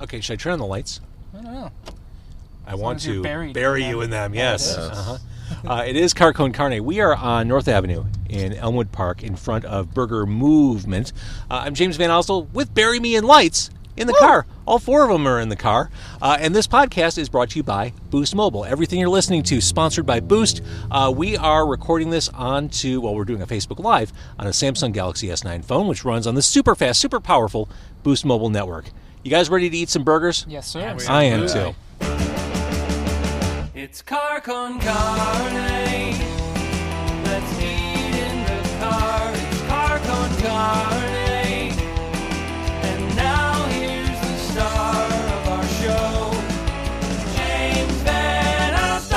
Okay, should I turn on the lights? I don't know. I want to bury you in them, yes. Yes. It is Car Con Carne. We are on North Avenue in Elmwood Park in front of Burger Moovment. I'm James Van Osel with Bury Me in Lights in the car. All four of them are in the car. And this podcast is brought to you by Boost Mobile. Everything you're listening to sponsored by Boost. We are recording this we're doing a Facebook Live on a Samsung Galaxy S9 phone, which runs on the super fast, super powerful Boost Mobile network. You guys ready to eat some burgers? Yes, sir. I am too. It's Car Con Carne. Let's eat in the car. It's Car Con Carne. And now here's the star of our show, James Van Alstyne.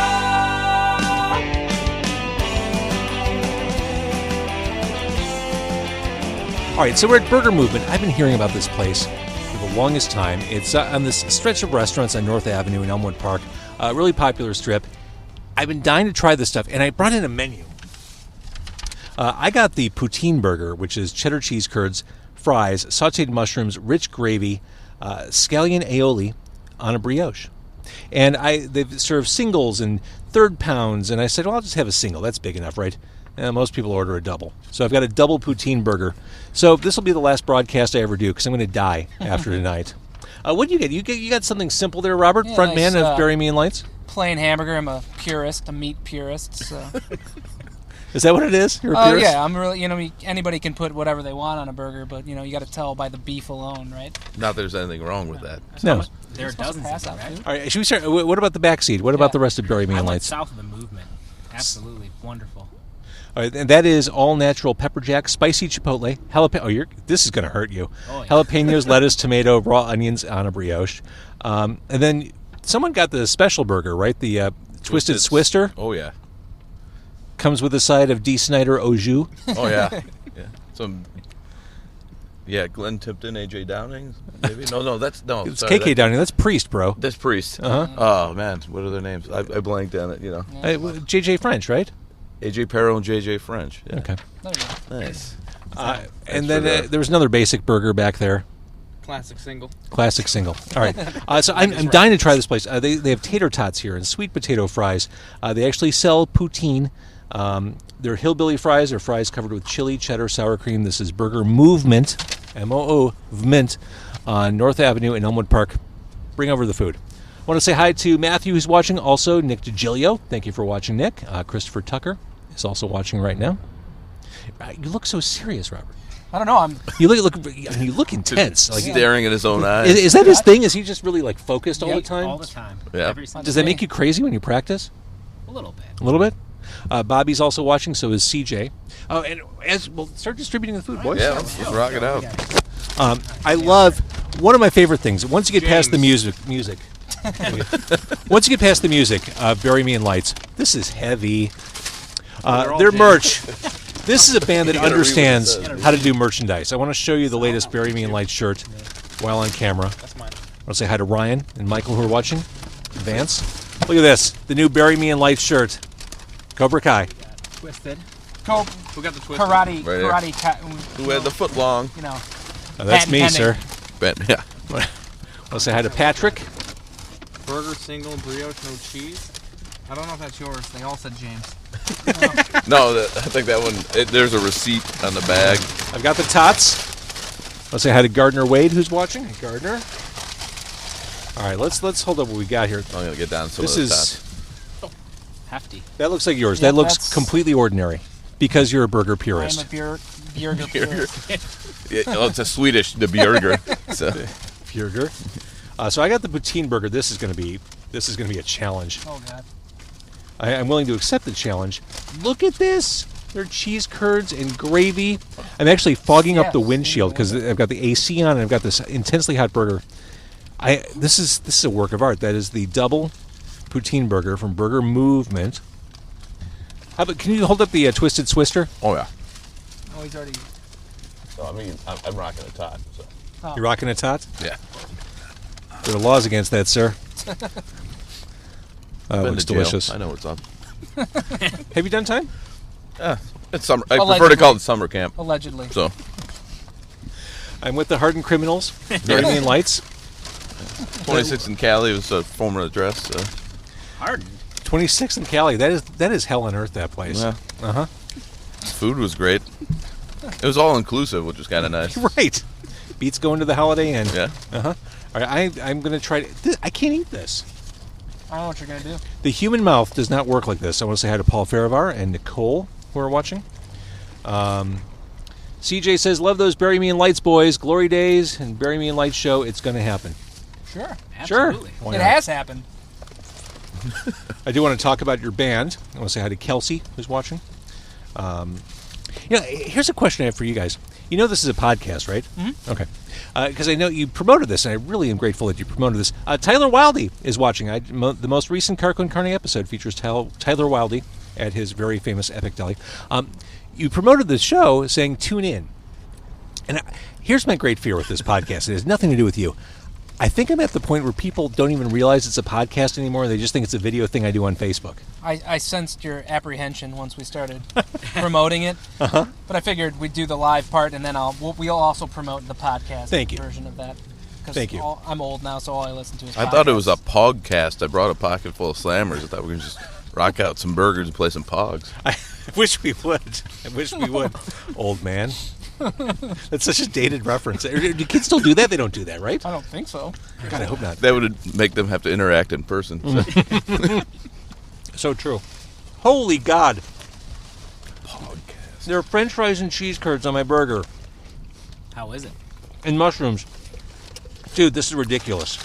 All right, so we're at Burger Moovment. I've been hearing about this place for the longest time. It's on this stretch of restaurants on North Avenue in Elmwood Park. Really popular strip. I've been dying to try this stuff, and I brought in a menu. I got the Poutine burger, which is cheddar cheese curds, fries, sautéed mushrooms, rich gravy, scallion aioli on a brioche. And they've served singles and third pounds, and I said, well, I'll just have a single. That's big enough, right? Most people order a double. So I've got a double poutine burger. So this will be the last broadcast I ever do, because I'm going to die after tonight. What do you get? You got something simple there, Robert? Yeah, Front man nice, of Bury Me in Lights? Plain hamburger. I'm a purist, a meat purist. So. Is that what it is? You're a purist? Yeah. I'm really, anybody can put whatever they want on a burger, but, you got to tell by the beef alone, right? Not that there's anything wrong with that. No. There are dozens of them, right? All right, should we start? What about the back seat? What about the rest of Bury Me I in went Lights? south of the movement. Absolutely wonderful. All right, and that is all natural pepper jack, spicy chipotle, jalapeno. This is going to hurt you. Oh, yeah. Jalapenos, lettuce, tomato, raw onions on a brioche. And then someone got the special burger, right? The twisted Swisster. Oh, yeah. Comes with a side of Dee Snider au jus. Oh, yeah. Glenn Tipton, A.J. Downing, maybe? No, It's KK Downing. That's Priest, bro. That's Priest. Uh-huh. Oh, man, what are their names? I blanked on it, J.J. French, right? A.J. Perro and J.J. French. Yeah. Okay. There you go. Nice. And then there was another basic burger back there. Classic single. All right. So I'm dying to try this place. They have tater tots here and sweet potato fries. They actually sell poutine. They're hillbilly fries. They're fries covered with chili, cheddar, sour cream. This is Burger Moovment, M-O-O-vment, on North Avenue in Elmwood Park. Bring over the food. I want to say hi to Matthew, who's watching. Also, Nick DiGilio. Thank you for watching, Nick. Christopher Tucker is also watching right now. You look so serious, Robert. I don't know. You look intense. Like Staring at his own eyes. Is that his thing? Is he just really focused all the time? All the time. Yeah. Every single Does that day. make you crazy when you practice? A little bit. A little bit. Bobby's also watching. So is CJ. Oh, and we'll start distributing the food, boys. Yeah, let's rock it out. I love one of my favorite things. Once you get past the music. Once you get past the music, Bury Me in Lights. This is heavy. Their merch. This is a band that understands how to do merchandise. I want to show you the latest Bury Me in Lights shirt while on camera. That's mine. I want to say hi to Ryan and Michael who are watching. Vance. Look at this. The new Bury Me in Lights shirt. Cobra Kai. Twisted. Go Who got the twist? karate, Right there. Who had the footlong? That's me, patent sir. Yeah. I want to say hi to Patrick. Burger single, brioche, no cheese. I don't know if that's yours. They all said James. No, I think that one, there's a receipt on the bag. I've got the tots. Let's say hi to Gardner Wade, who's watching. Hey, Gardner. All right, let's hold up what we got here. I'm going to get down some This of the is tots. Hefty. that looks like yours. Yeah, that looks that's- completely ordinary because you're a burger I'm purist. a burger purist. It's a Swedish, the burger. So. Burger. So I got the poutine burger. This is going to be a challenge. Oh, God. I'm willing to accept the challenge. Look at this. They're cheese curds and gravy. I'm actually fogging up the windshield because I've got the AC on and I've got this intensely hot burger. This is a work of art. That is the double poutine burger from Burger Moovment. How about, can you hold up the twisted Swisster? Oh, yeah. Oh, he's already... So, I'm rocking a tot. So. Oh. You're rocking a tot? Yeah. There are laws against that, sir. Been Looks to jail. delicious. I know what's up. Have you done time? It's summer. I prefer to call it summer camp. Allegedly. So I'm with the hardened criminals, Bury Me in Lights. 26 in Cali was a former address. Hardened. 26 in Cali. That is hell on earth, that place. Yeah. Uh-huh. Food was great. It was all inclusive, which was kind of nice. Right. Beats going to the Holiday Inn. Yeah. Uh-huh. All right, I'm going to try I can't eat this. I don't know what you're going to do. The human mouth does not work like this. I want to say hi to Paul Farivar and Nicole, who are watching. CJ says, love those Bury Me in Lights, boys. Glory Days and Bury Me in Lights show. It's going to happen. Sure. Absolutely. Sure. Why It not? has happened. I do want to talk about your band. I want to say hi to Kelsey, who's watching. Here's a question I have for you guys. You know this is a podcast, right? Mm-hmm. Okay. Because I know you promoted this, and I really am grateful that you promoted this. Tyler Wildy is watching. The most recent Car Con Carne episode features Tyler Wildy at his very famous Epic Deli. You promoted this show saying, tune in. And here's my great fear with this podcast. It has nothing to do with you. I think I'm at the point where people don't even realize it's a podcast anymore. They just think it's a video thing I do on Facebook. I sensed your apprehension once we started promoting it. Uh-huh. But I figured we'd do the live part, and then we'll also promote the podcast version of that. Thank you. I'm old now, so all I listen to is I thought it was a Pog-cast. I brought a pocket full of slammers. I thought we were going to just rock out some burgers and play some Pogs. I wish we would. Old man. That's such a dated reference. Do kids still do that? They don't do that, right? I don't think so. God, I hope not. That would make them have to interact in person. So true. Holy God. Podcast. There are French fries and cheese curds on my burger. How is it? And mushrooms. Dude, this is ridiculous.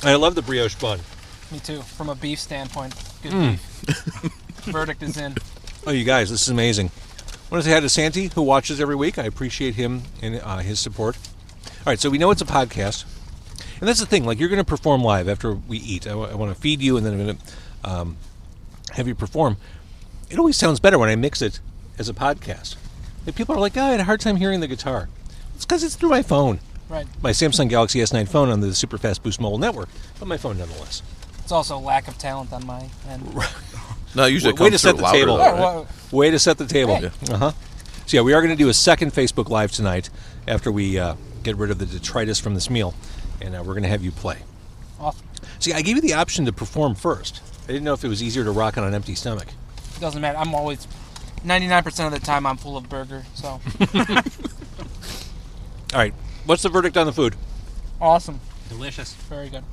I love the brioche bun. Me too. From a beef standpoint, good beef. Verdict is in. Oh, you guys, this is amazing. I want to say hi to Santi, who watches every week. I appreciate him and his support. All right, so we know it's a podcast. And that's the thing. Like, you're going to perform live after we eat. I want to feed you, and then I'm going to have you perform. It always sounds better when I mix it as a podcast. And people are like, I had a hard time hearing the guitar. It's because it's through my phone. Right. My Samsung Galaxy S9 phone on the Super Fast Boost Mobile Network. But my phone nonetheless. It's also lack of talent on my end. No, usually it Way to comes set through the louder, table. though, right? Way to set the table. Hey. Uh-huh. So, yeah, we are going to do a second Facebook Live tonight after we get rid of the detritus from this meal. And we're going to have you play. Awesome. See, I gave you the option to perform first. I didn't know if it was easier to rock on an empty stomach. Doesn't matter. I'm always 99% of the time I'm full of burger. So All right. What's the verdict on the food? awesome. Delicious. Very good.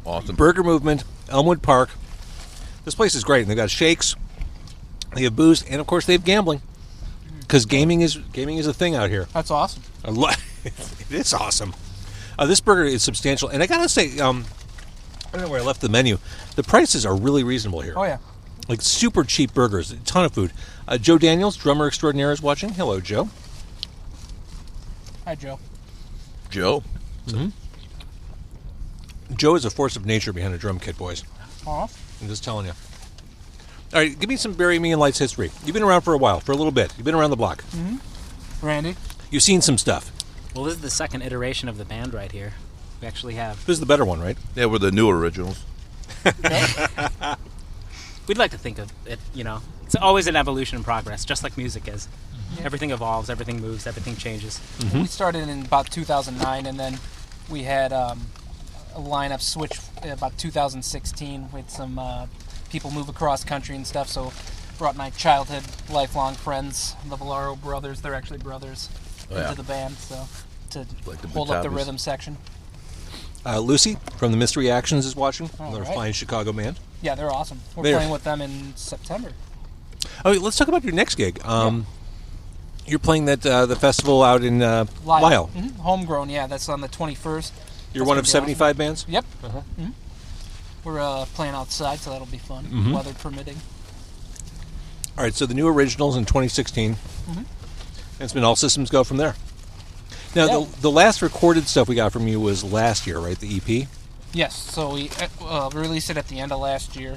Awesome. Burger Moovment, Elmwood Park. This place is great. They've got shakes, they have booze, and of course they have gambling. Because gaming is a thing out here. That's awesome. It is awesome. This burger is substantial, and I gotta say, I don't know where I left the menu. The prices are really reasonable here. Oh yeah. Like super cheap burgers, a ton of food. Joe Daniels, drummer extraordinaire, is watching. Hello, Joe. Hi, Joe. Joe. Joe is a force of nature behind a drum kit, boys. Aw. I'm just telling you. All right, give me some Bury Me in Lights history. You've been around for a while, for a little bit. You've been around the block. Randy. You've seen some stuff. Well, this is the second iteration of the band right here. We actually have. This is the better one, right? Yeah, we're the new originals. We'd like to think of it, it's always an evolution in progress, just like music is. Everything evolves, everything moves, everything changes. We started in about 2009, and then we had a lineup switch in about 2016 with some people move across country and stuff. So brought my childhood, lifelong friends, the Valaro brothers. They're actually brothers into the band, so to Like the hold up the Butavis. rhythm section. Lucy from the Mystery Actions is watching. Another right. fine Chicago band. Yeah, they're awesome. We're They're- playing with them in September. Oh, let's talk about your next gig. You're playing that the festival out in Lyle. Mhm. Homegrown, yeah. That's on the 21st. You're That's one gonna of be 75 bands? Yep. Uh-huh. We're playing outside, so that'll be fun, Mhm. weather permitting. All right, so the new originals in 2016. And it's been all systems go from there. Now, Yeah. the last recorded stuff we got from you was last year, right? The EP? Yes, so we released it at the end of last year.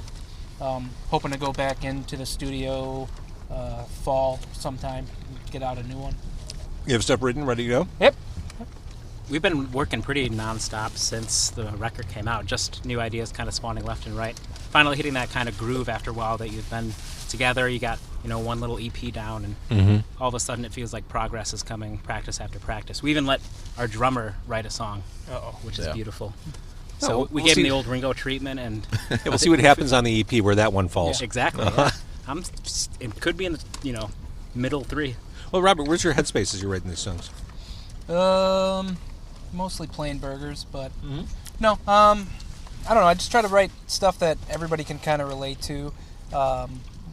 Hoping to go back into the studio fall sometime and get out a new one. You have stuff written, ready to go? Yep. We've been working pretty nonstop since the record came out, just new ideas kind of spawning left and right. Finally hitting that kind of groove after a while that you've been together. You got one little EP down, and all of a sudden it feels like progress is coming, practice after practice. We even let our drummer write a song, which is beautiful. So we gave him the old Ringo treatment, and we'll see what happens on the EP where that one falls. Yeah, exactly. Yeah. It could be in the middle 3. Well, Robert, where's your headspace as you're writing these songs? Mostly plain burgers, but no. I don't know. I just try to write stuff that everybody can kind of relate to.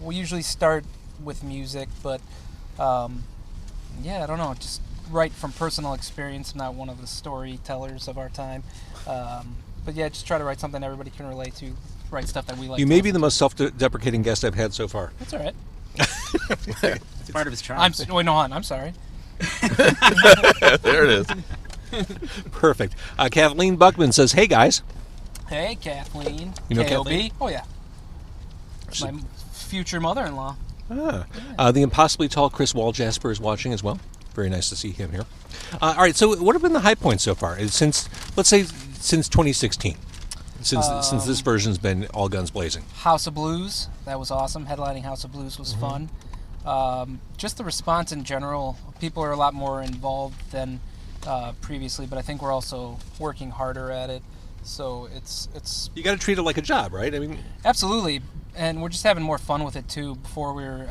We usually start with music, but I don't know. Just write from personal experience. I'm not one of the storytellers of our time. But yeah, just try to write something everybody can relate to. Write stuff that we like. You may be the most self-deprecating guest I've had so far. That's all right. It's part of his charm. I'm sorry. There it is. Perfect. Kathleen Buckman says, "Hey guys." Hey, Kathleen. You know K-O-B? Kathleen? Oh yeah. My future mother-in-law. The impossibly tall Chris Waljasper is watching as well. Very nice to see him here. All right, so what have been the high points so far? Since 2016, since this version's been all guns blazing. House of Blues, that was awesome. Headlining House of Blues was fun. Just the response in general, people are a lot more involved than previously, but I think we're also working harder at it. So it's You got to treat it like a job, right? I mean, absolutely, and we're just having more fun with it too. Before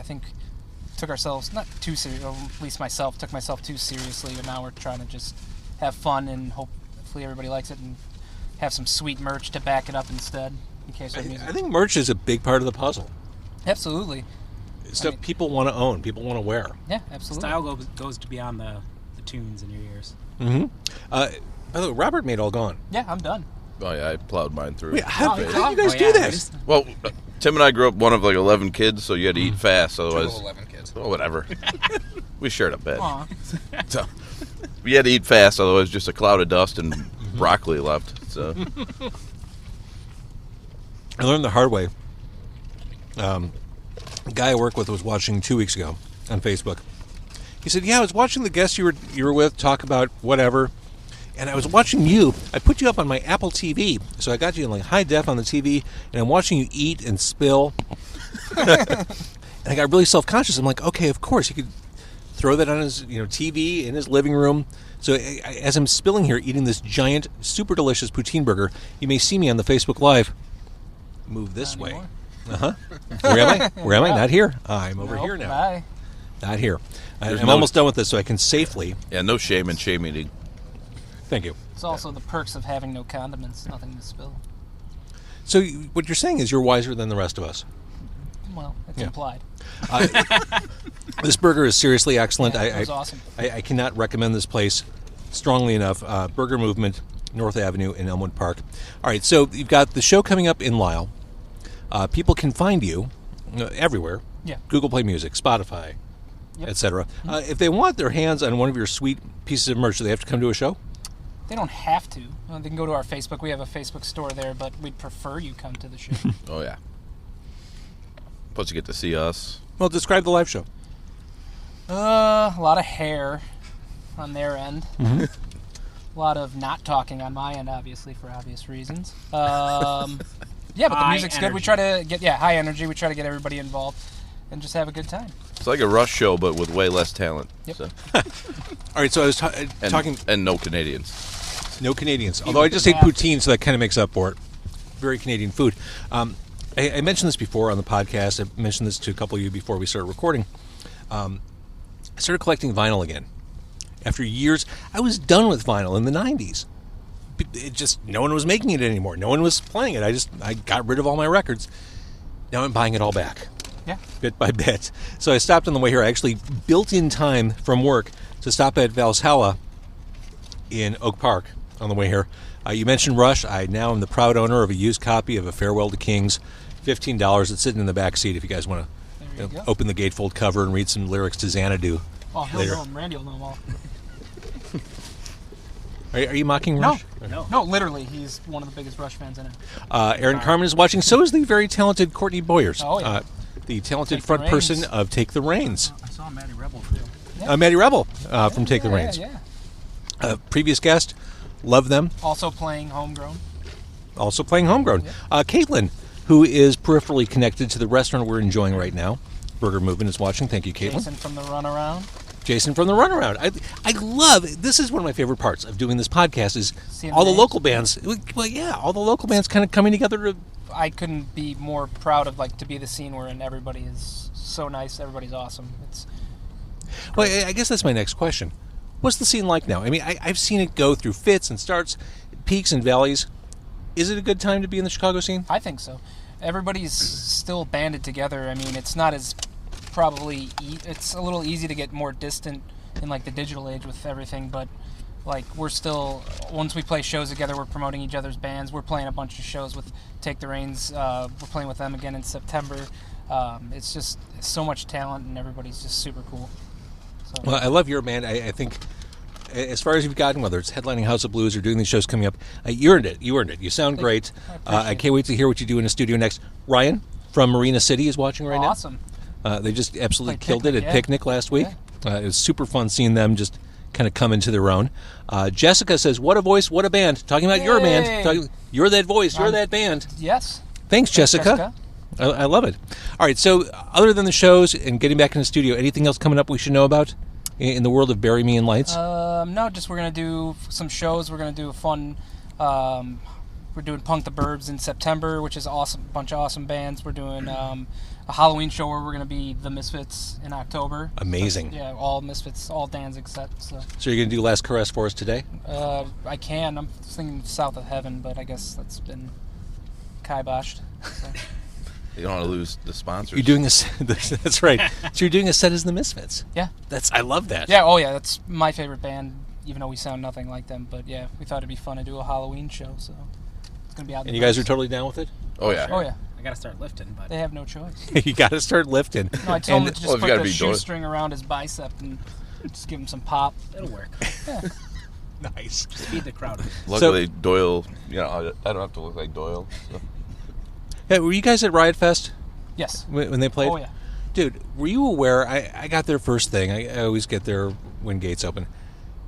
took ourselves not too serious, or at least myself took myself too seriously, but now we're trying to just have fun and hopefully everybody likes it and have some sweet merch to back it up instead in case our music. I think merch is a big part of the puzzle. Absolutely. Stuff people want to own, people want to wear. Yeah, absolutely. Style goes beyond the tunes in your ears. By the way, Robert made All Gone. Yeah, I'm done. Oh yeah, I plowed mine through. Wait, how did you guys Oh, do yeah, this? Well, Tim and I grew up one of 11 kids, so you had to eat fast. Otherwise, 11 kids. Oh, whatever. We shared a bed. Aw. So we had to eat fast, otherwise just a cloud of dust and broccoli left. So I learned the hard way. A guy I work with was watching 2 weeks ago on Facebook. He said, "Yeah, I was watching the guests you were with talk about whatever, and I was watching you. I put you up on my Apple TV, so I got you in high def on the TV, and I'm watching you eat and spill." And I got really self-conscious. I'm like, okay, of course, he could throw that on his TV in his living room. So as I'm spilling here, eating this giant, super delicious poutine burger, you may see me on the Facebook Live. Move this way. Where am I? Where am I? Not here. I'm over here now. Bye. Not here. There's I'm almost done with this, so I can safely. yeah, no shame in shame eating. Thank you. It's also the perks of having no condiments, nothing to spill. So what you're saying is you're wiser than the rest of us. Well, it's implied. This burger is seriously excellent. Yeah, it was awesome. I cannot recommend this place strongly enough. Burger Moovment, North Avenue in Elmwood Park. All right, so you've got the show coming up in Lisle. People can find you everywhere. Yeah. Google Play Music, Spotify, etc. If they want their hands on one of your sweet pieces of merch, do they have to come to a show? They don't have to. They can go to our Facebook. We have a Facebook store there, but we'd prefer you come to the show. Oh yeah. Plus you get to see us. Well, describe the live show. A lot of hair on their end. A lot of not talking on my end, obviously, for obvious reasons. Yeah, but the High music's good. We energy. try to get high energy. We try to get everybody involved and just have a good time. It's like a Rush show, but with way less talent. Yep. So. All right, so I was And, talking. and no Canadians. No Canadians. Although I just ate poutine, so that kind of makes up for it. Very Canadian food. I mentioned this before on the podcast. I mentioned this to a couple of you before we started recording. I started collecting vinyl again. After years, I was done with vinyl in the 90s. No one was making it anymore. No one was playing it. I got rid of all my records. Now I'm buying it all back. Yeah. Bit by bit. So I stopped on the way here. I actually built in time from work to stop at Valhalla in Oak Park on the way here. You mentioned Rush. I now am the proud owner of a used copy of A Farewell to Kings, $15. It's sitting in the back seat if you guys want to go. open the gatefold cover and read some lyrics to Xanadu. Oh, he'll later. know them. Randy will know them all. Are you mocking Rush? No, literally, he's one of the biggest Rush fans in it. Aaron Carmen is watching. So is the very talented Courtney Boyers. Oh, yeah. The talented Take the front person Reins. of Take the Reins. I saw Maddie Rebel too. Maddie Rebel from Take the Reins. Yeah. Previous guest, love them. Also playing Homegrown. Also playing Homegrown. Caitlin, who is peripherally connected to the restaurant we're enjoying right now. Burger Moovment is watching. Thank you, Caitlin. Jason from the Runaround. Jason from the Runaround. I love, this is one of my favorite parts of doing this podcast is Seeing all the names. local bands. Well, yeah, all the local bands kind of coming together to... I couldn't be more proud of to be the scene we're in. Everybody is so nice. Everybody's awesome. It's Well, I guess that's my next question. What's the scene like now? I mean, I've seen it go through fits and starts, peaks and valleys. Is it a good time to be in the Chicago scene? I think so. Everybody's still banded together. I mean, it's not as probably it's a little easy to get more distant in the digital age with everything, but we're still, once we play shows together, we're promoting each other's bands. We're playing a bunch of shows with Take the Reins. We're playing with them again in September. It's just so much talent, and everybody's just super cool. So. Well, I love your band. I think as far as you've gotten, whether it's headlining House of Blues or doing these shows coming up, you earned it. You earned it. You sound great. I can't wait to hear what you do in the studio next. Ryan from Marina City is watching right now. Awesome. They just absolutely Played killed it at Picnic last week. It was super fun seeing them just kind of come into their own. Jessica says, what a voice, what a band. Talking about your band. You're that voice, you're that band. Yes. Thanks, Jessica. I love it. All right, so other than the shows and getting back in the studio, anything else coming up we should know about in the world of Bury Me in Lights? No, just we're going to do some shows. We're going to do a fun... we're doing Punk the Burbs in September, which is awesome. A bunch of awesome bands. We're doing a Halloween show where we're going to be the Misfits in October. Amazing. So, yeah, all Misfits, all Danzig set. So you're going to do Last Caress for us today? I can. I'm thinking South of Heaven, but I guess that's been kiboshed. So. You don't want to lose the sponsors. You're doing a that's right. So you're doing a set as the Misfits. Yeah. I love that. Yeah, oh yeah, that's my favorite band, even though we sound nothing like them. But yeah, we thought it'd be fun to do a Halloween show, so it's going to be out there. And you guys are totally down with it? Oh, yeah. Oh, yeah. I got to start lifting, but They have no choice. You got to start lifting. No, I told him to Well, just if you gotta put the be shoestring around his bicep and just give him some pop. it'll work. Nice. Just feed the crowd. Luckily, Doyle, I don't have to look like Doyle. So. Yeah, were you guys at Riot Fest Yes. when they played? Oh, yeah. Dude, were you aware? I got there first thing. I always get there when gates open.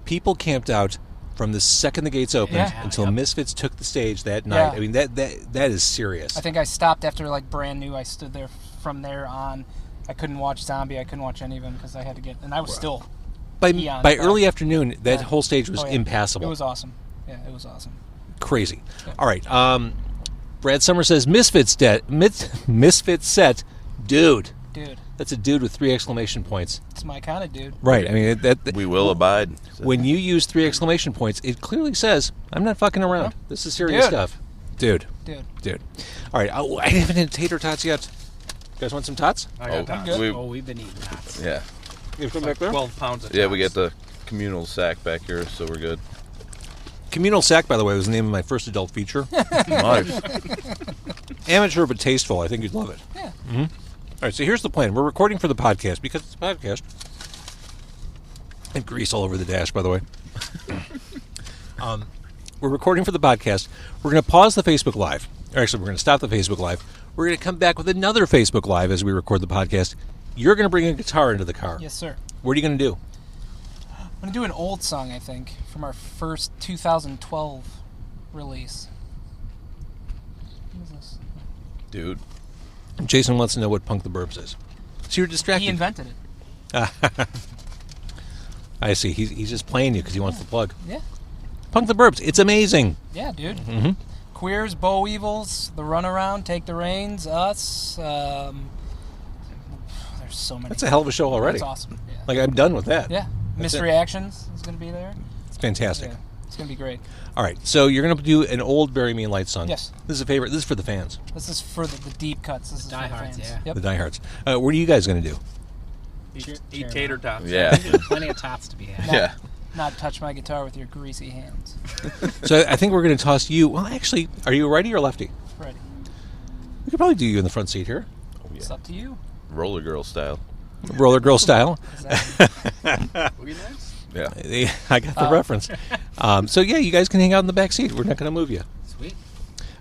People camped out from the second the gates opened until Misfits took the stage that night. Yeah. I mean, that is serious. I think I stopped after, brand new. I stood there from there on. I couldn't watch Zombie. I couldn't watch any of them because I had to get... And I was still... By eons early afternoon, that whole stage was Oh, yeah. impassable. It was awesome. Yeah, it was awesome. Crazy. All right. Brad Summer says, Misfits set. Dude. Dude, That's a dude with 3 exclamation points. it's my kind of dude. Right. I mean, that We will abide. So. when you use 3 exclamation points, it clearly says, I'm not fucking around. This is serious Dude. stuff. Dude. Dude. All right. I haven't had tater tots yet. You guys want some tots? I got that. good. We've been eating that. Yeah. You come back there? 12 pounds of Yeah, we tots. get the communal sack back here, so we're good. Communal Sack, by the way, was the name of my first adult feature. Nice. Amateur but tasteful. I think you'd love it. Yeah. Mm-hmm. All right, so here's the plan. We're recording for the podcast because it's a podcast. And grease all over the dash, by the way. We're recording for the podcast. We're going to pause the Facebook Live. Or actually, we're going to stop the Facebook Live. We're going to come back with another Facebook Live as we record the podcast. You're going to bring a guitar into the car. Yes, sir. What are you going to do? I'm going to do an old song, I think, from our first 2012 release. What is this? Dude. Jason wants to know what Punk the Burbs is. So you're distracted. He invented it. I see. He's just playing you because he wants the plug. Yeah. Punk the Burbs. It's amazing. Yeah, dude. Mm-hmm. Queers, Bow Evils, The Runaround, Take the Reins, us. There's so many. That's a hell of a show already. That's awesome. Yeah. Like, I'm done with that. Yeah. That's it. Misreactions is going to be there. It's fantastic. Yeah. It's going to be great. All right, so you're going to do an old Bury Me in Lights song. Yes. This is a favorite. This is for the fans, This is for the deep cuts. This is for the diehards, fans. yeah. Yep. the diehards. What are you guys going to do? Eat tater tots. Yeah. Plenty of tots to be had. Yeah. Not touch my guitar with your greasy hands. So I think we're going to toss you. Well, actually, are you a righty or lefty? Ready. We could probably do you in the front seat here, It's up to you. Roller girl style. roller girl style. Boogie nights? Yeah. I got the reference. So yeah, you guys can hang out in the back seat. We're not going to move you. Sweet.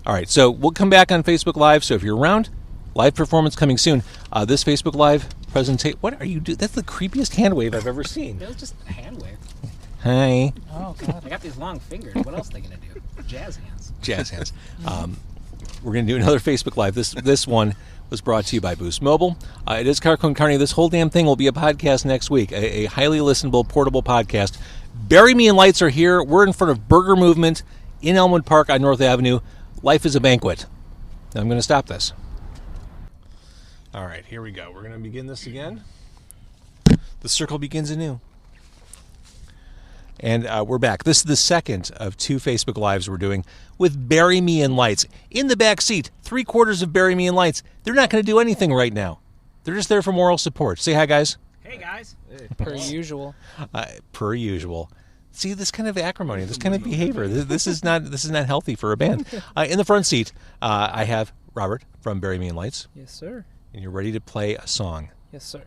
All right, so we'll come back on Facebook Live. So if you're around, live performance coming soon. This Facebook Live presentation. What are you doing? That's the creepiest hand wave I've ever seen. It was just a hand wave. Hi. Oh, God. I got these long fingers. What else are they going to do? Jazz hands. Jazz hands. We're going to do another Facebook Live. This one was brought to you by Boost Mobile. It is Car Con Carne. This whole damn thing will be a podcast next week, a highly listenable, portable podcast. Bury Me in Lights are here. We're in front of Burger Moovment in Elmwood Park on North Avenue. Life is a banquet. I'm going to stop this. All right, here we go. We're going to begin this again. The circle begins anew. And we're back. This is the second of 2 Facebook Lives we're doing with Bury Me in Lights. In the back seat, 3/4 of Bury Me in Lights. They're not going to do anything right now. They're just there for moral support. Say hi, guys. Hey, guys. Per usual. Per usual. See, this kind of acrimony, this kind of behavior. This is not healthy for a band. In the front seat, I have Robert from Bury Me in Lights. Yes, sir. And you're ready to play a song. Yes, sir.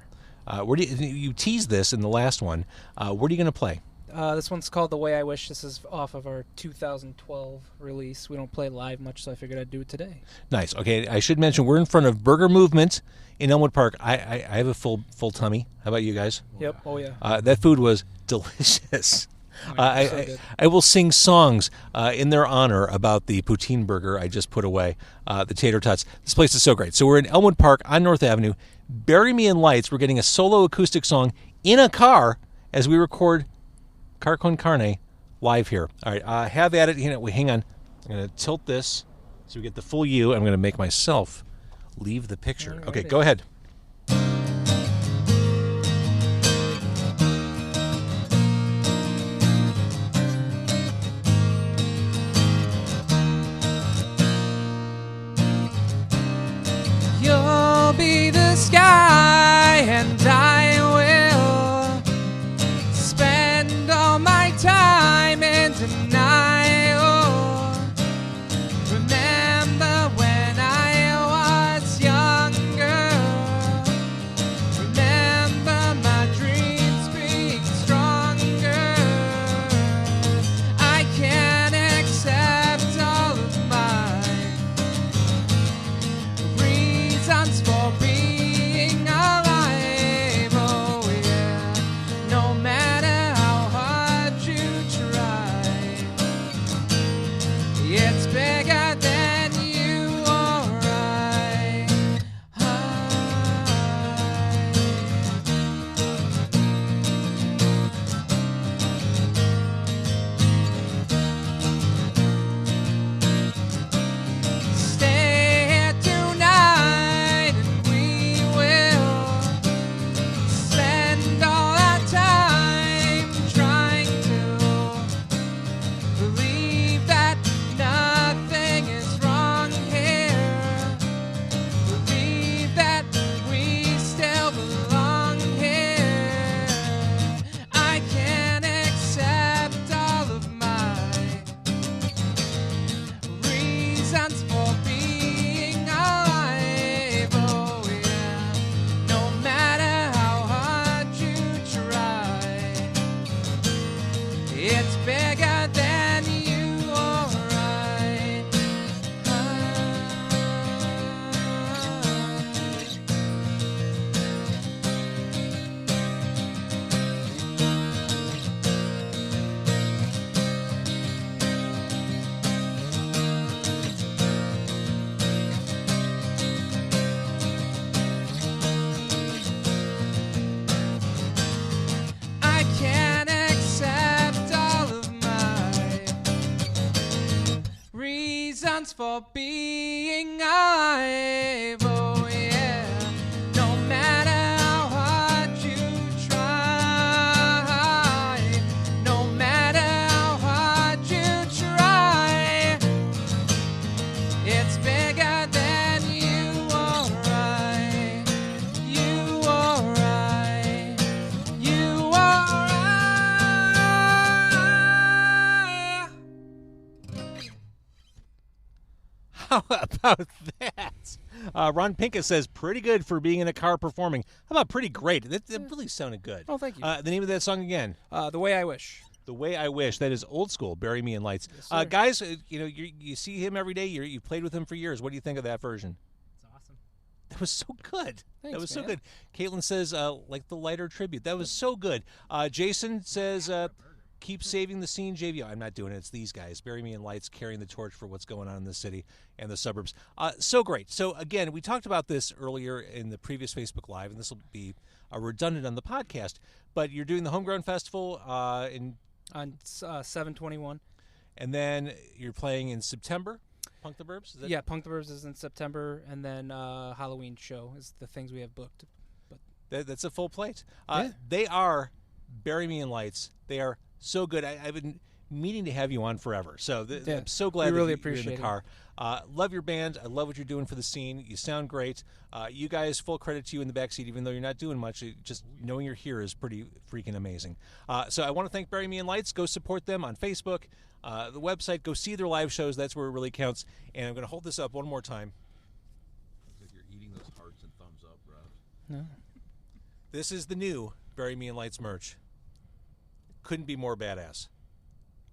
Where do you teased this in the last one? What are you going to play? This one's called The Way I Wish. This is off of our 2012 release. We don't play live much, so I figured I'd do it today. Nice. Okay, I should mention we're in front of Burger Moovment in Elmwood Park. I have a full tummy. How about you guys? Yep. Oh, yeah. That food was delicious. So I will sing songs in their honor about the Poutine burger I just put away, the tater tots. This place is so great. So we're in Elmwood Park on North Avenue. Bury Me in Lights. We're getting a solo acoustic song in a car as we record Car Con Carne live here. All right, have at it. Hang on. I'm going to tilt this so we get the full view. I'm going to make myself leave the picture. Alrighty. Okay, go ahead. You'll be the sky and I will spend all my time in denial. Remember when I was younger. Remember my dreams being stronger. I can't accept all of my reasons for being alive. Oh yeah, no matter how hard you try, it's bigger than you or I. Stay here tonight and we will spend all our time trying to believe that nothing is wrong here. Believe that we still belong here. I can't accept all of my reasons for being alive. Oh yeah, no matter how hard you try, it's bigger than you or I. I can't accept all of my reasons for being alive. Oh yeah, no matter how hard you try, no matter how hard you try, it's bigger than you or I. You or I. You or I. How about that? Ron Pincus says, pretty good for being in a car performing. How about pretty great? That really sounded good. Oh, thank you. The name of that song again? The Way I Wish. The Way I Wish. That is old school. Bury Me in Lights. Yes, sir. Guys, you see him every day. You've played with him for years. What do you think of that version? It's awesome. That was so good. Thanks, that was so man. good. Caitlin says, like the lighter tribute. That was so good. Jason says, Keep saving the scene, JV. I'm not doing it. It's these guys. Bury Me in Lights, carrying the torch for what's going on in the city and the suburbs. So great. So, again, we talked about this earlier in the previous Facebook Live, and this will be redundant on the podcast, but you're doing the Homegrown Festival on 7/21. And then you're playing in September? Punk the Burbs? Yeah, Punk the Burbs is in September, and then Halloween show is the things we have booked. But that's a full plate. Yeah. They are Bury Me in Lights. They are so good. I've been meaning to have you on forever. So I'm so glad we really that you're in the car. Love your band. I love what you're doing for the scene. You sound great. You guys, full credit to you in the backseat, even though you're not doing much. Just knowing you're here is pretty freaking amazing. So I want to thank Bury Me in Lights. Go support them on Facebook, the website. Go see their live shows. That's where it really counts. And I'm going to hold this up one more time. Looks like you're eating those hearts and thumbs up, Rob. no. This is the new Bury Me in Lights merch. Couldn't be more badass.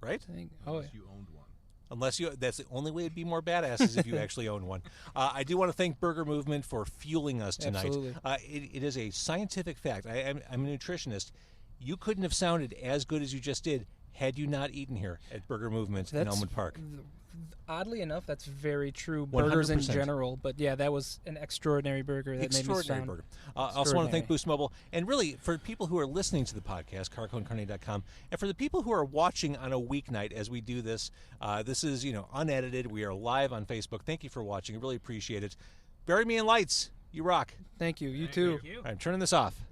Right? Unless you owned one. That's the only way it'd be more badass is if you actually own one. I do want to thank Burger Moovment for fueling us tonight. Absolutely. It is a scientific fact. I'm a nutritionist. You couldn't have sounded as good as you just did had you not eaten here at Burger Moovment in Elmwood Park. Oddly enough, that's very true. Burgers in 100%. general, but yeah, that was an extraordinary burger. That Extraordinary made me burger. sound Also want to thank extraordinary. Boost Mobile. And really, for people who are listening to the podcast, carconcarne.com, and for the people who are watching on a weeknight as we do this, this is unedited. We are live on Facebook. Thank you for watching. I really appreciate it. Bury Me in Lights. You rock. Thank you. You too. Thank you. I'm turning this off.